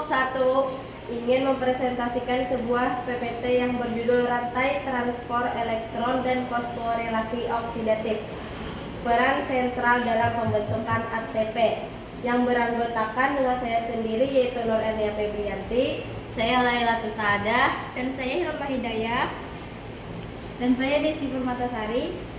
Kelompok 1 ingin mempresentasikan sebuah PPT yang berjudul Rantai Transport Elektron dan Fosforilasi Oksidatif. Peran sentral dalam pembentukan ATP yang beranggotakan dengan saya sendiri yaitu Nur Ernia Febrianti, saya Laila Tusadah, dan saya Hilma Hidayah, dan saya Desi Permatasari.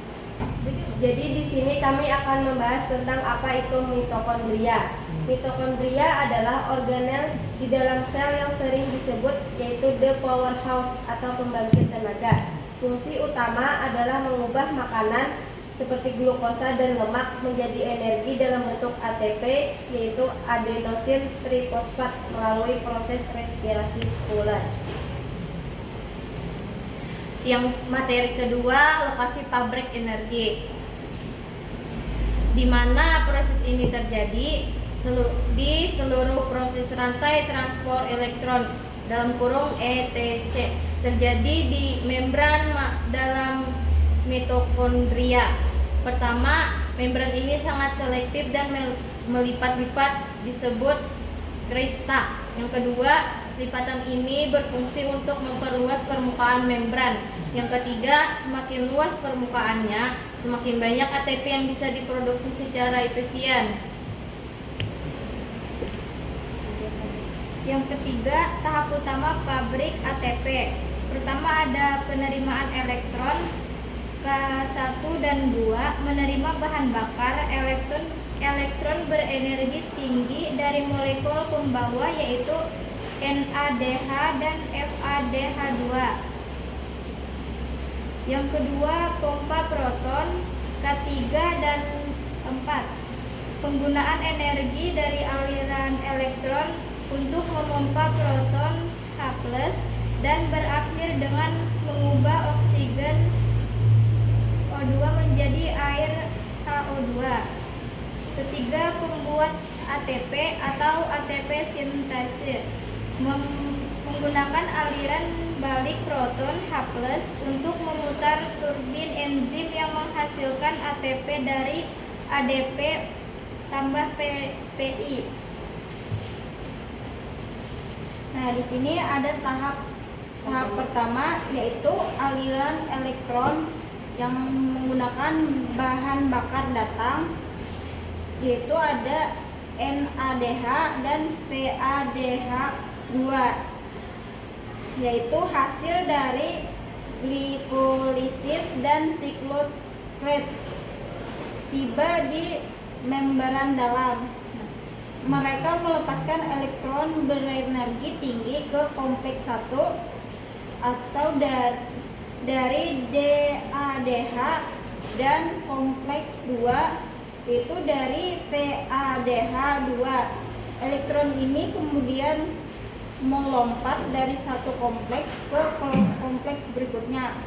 Jadi di sini kami akan membahas tentang apa itu mitokondria. Mitokondria adalah organel di dalam sel yang sering disebut yaitu the powerhouse atau pembangkit tenaga. Fungsi utama adalah mengubah makanan seperti glukosa dan lemak menjadi energi dalam bentuk ATP yaitu adenosin trifosfat melalui proses respirasi sekuler. Yang materi kedua, lokasi pabrik energi, di mana proses ini terjadi di seluruh proses rantai transport elektron dalam kurung ETC terjadi di membran dalam mitokondria. Pertama, membran ini sangat selektif dan melipat-lipat disebut krista. Yang kedua, lipatan ini berfungsi untuk memperluas permukaan membran. Yang ketiga, semakin luas permukaannya, semakin banyak ATP yang bisa diproduksi secara efisien. Yang ketiga, tahap utama pabrik ATP. Pertama ada penerimaan elektron. K1 dan 2 menerima bahan bakar elektron berenergi tinggi dari molekul pembawa yaitu NADH dan FADH2. Yang kedua, pompa proton K3 dan 4. Penggunaan energi dari aliran elektron untuk memompa proton H+ dan berakhir dengan mengubah oksigen O2 menjadi air HO2. Ketiga, pembuat ATP atau ATP sintase menggunakan aliran balik proton H+ untuk memutar turbin enzim yang menghasilkan ATP dari ADP tambah PI. Nah, di sini ada tahap pertama yaitu aliran elektron yang menggunakan bahan bakar datang, yaitu ada NADH dan PADH2, yaitu hasil dari glikolisis dan siklus Krebs tiba di membran dalam. Mereka melepaskan elektron berenergi tinggi ke kompleks 1 atau dari DADH dan kompleks 2 itu dari PADH2. Elektron ini kemudian melompat dari satu kompleks ke kompleks berikutnya,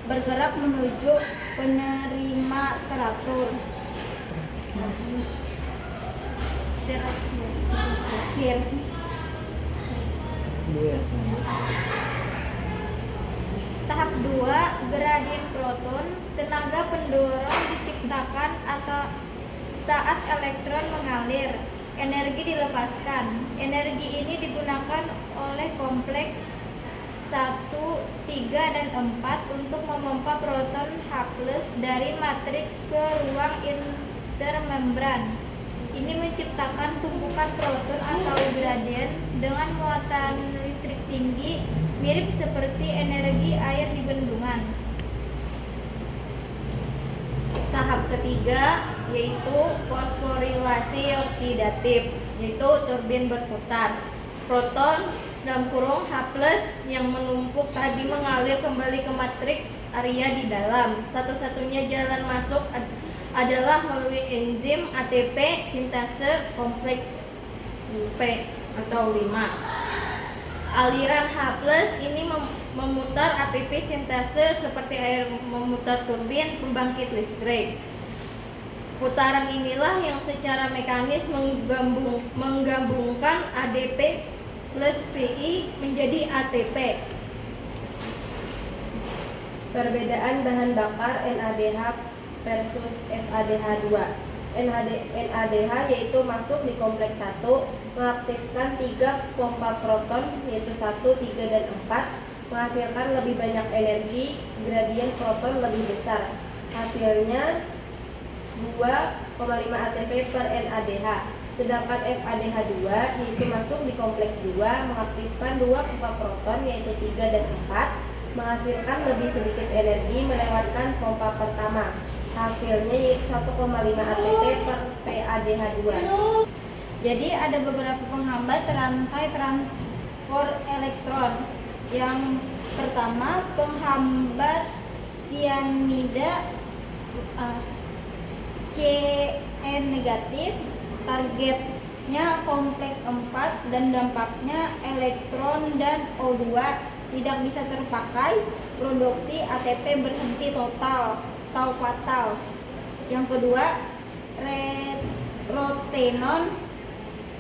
bergerak menuju penerima teratur. Tahap 2, gradien proton. Tenaga pendorong diciptakan atau saat elektron mengalir, energi dilepaskan. Energi ini digunakan oleh kompleks 1, 3, dan 4 untuk memompa proton H+ dari matriks ke ruang intermembran. Ini menciptakan tumpukan proton atau gradien dengan muatan listrik tinggi, mirip seperti energi air di bendungan. Tahap ketiga yaitu fosforilasi oksidatif, yaitu turbin berputar. Proton dalam kurung H+ yang menumpuk tadi mengalir kembali ke matriks area di dalam. Satu-satunya jalan masuk adalah melalui enzim ATP sintase kompleks P atau 5. Aliran H+ ini memutar ATP sintase seperti air memutar turbin pembangkit listrik. Putaran inilah yang secara mekanis menggabungkan ADP plus PI menjadi ATP. Perbedaan bahan bakar NADH versus FADH2. NADH yaitu masuk di kompleks 1, mengaktifkan 3 pompa proton yaitu 1, 3, dan 4, menghasilkan lebih banyak energi, gradien proton lebih besar. Hasilnya 2,5 ATP per NADH. Sedangkan FADH2 yaitu masuk di kompleks 2, mengaktifkan 2 pompa proton yaitu 3 dan 4, menghasilkan lebih sedikit energi melewatkan pompa pertama. Hasilnya yaitu 1,5 ATP per PaDH2. Jadi ada beberapa penghambat rantai transport elektron. Yang pertama, penghambat sianida Cn negatif, targetnya kompleks 4 dan dampaknya elektron dan O2 tidak bisa terpakai, produksi ATP berhenti total atau fatal. Yang kedua, retrotenon,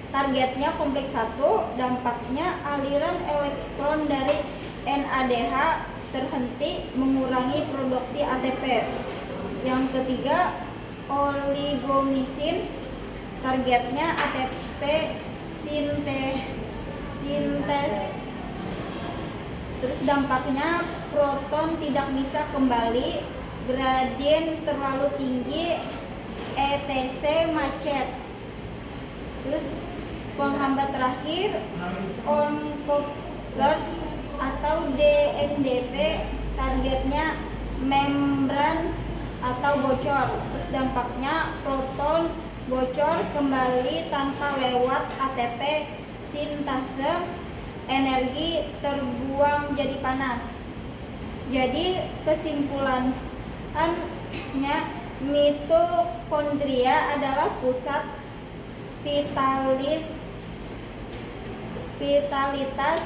targetnya kompleks 1, dampaknya aliran elektron dari NADH terhenti, mengurangi produksi ATP. Yang ketiga, oligomisin, targetnya ATP sintes, terus dampaknya proton tidak bisa kembali, gradien terlalu tinggi, ETC macet. Terus penghambat terakhir, on-couplers atau DNDP, targetnya membran atau bocor. Terus dampaknya proton bocor kembali tanpa lewat ATP sintase, energi terbuang jadi panas. Jadi kesimpulannya, mitokondria adalah pusat vitalitas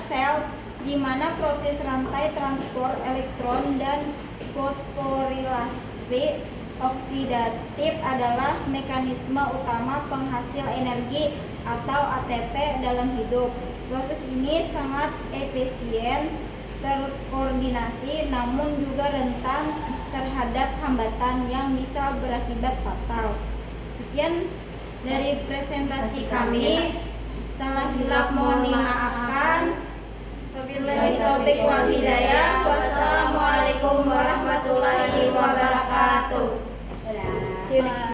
sel, di mana proses rantai transport elektron dan fosforilasi oksidatif adalah mekanisme utama penghasil energi atau ATP dalam hidup. Proses ini sangat efisien, terkoordinasi, namun juga rentan terhadap hambatan yang bisa berakibat fatal. Sekian dari presentasi kami. Salah hilap mohon dimaafkan. Wabillahi taufiq wal hidayah. Wassalamualaikum warahmatullahi wabarakatuh. See you next time.